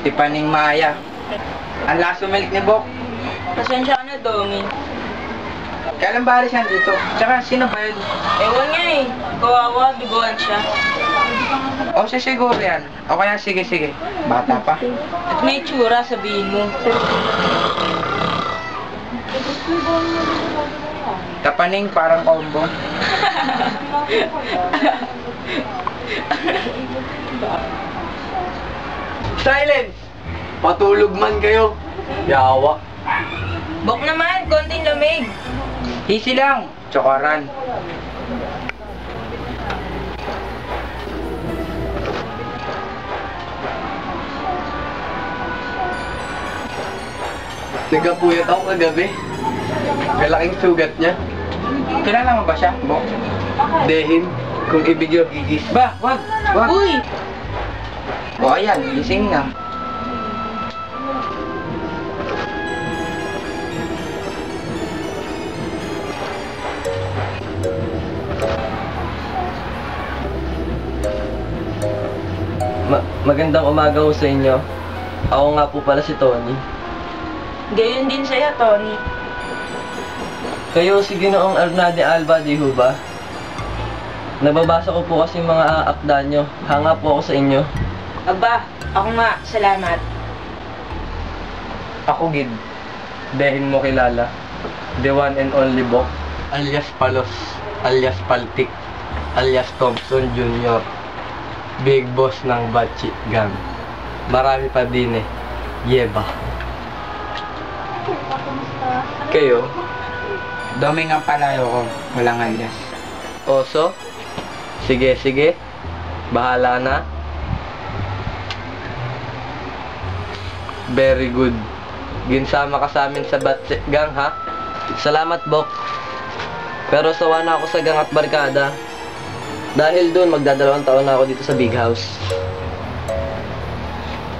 si Paning Maya. Ang lakas sumilik ni Bok. Pasensya ka na, Domi. Kailan ba alis yan dito? Tsaka sino ba yun? Ewan nga eh. Kawawa, biguan siya. O siya siguro yan. O kaya sige. Bata pa. At may tsura, sabihin mo. Kapaning parang combo. Silence! Patulog man kayo. Yawa. Bok naman, konting lamig. Easy lang. Tsokoran. Nagkapuyat ako kagabi. Kalaking sugat niya. Kilala mo ba siya, Bok? Dehin, kung ibigyo gigis. Ba, wag. Uy! O ayan, gising na. Magandang umaga ho sa inyo. Ako nga po pala si Tony. Gayon din sa'yo, Tony. Kayo si Ginoong Arnade Alba, di ho ba? Nababasa ko po kasi mga akda nyo. Hanga po ako sa inyo. Aba, ako nga, salamat. Ako Gid. Dehin mo kilala. The one and only Bok. Alias Palos. Alias Paltik. Alias Thompson Jr. Big boss ng Bachi Gang. Marami pa din eh. Yeba. Kayo? Doming ang palayo ko. Walang alias. Oso? Sige. Bahala na. Very good. Ginsama ka sa amin sa Bachi Gang, ha? Salamat, Bok. Pero sawa na ako sa gang at barkada. Dahil doon, magdadalawang taon na ako dito sa big house.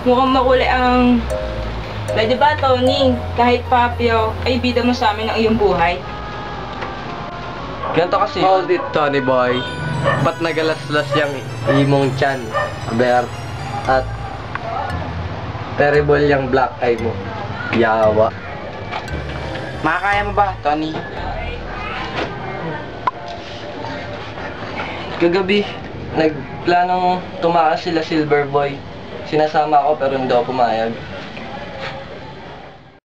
Mukhang makulay ang... Pwede ba, Tony? Kahit papyo, ay bida mo sa amin ang iyong buhay. Ganito kasi Hold it, Tony boy. Ba't nagalaslas yung imong chan, Bert? At terrible yung black eye mo. Yawa. Makakaya mo ba, Tony? Kagabi, nagplanong tumakas sila Silver Boy. Sinasama ako pero hindi ako pumayag.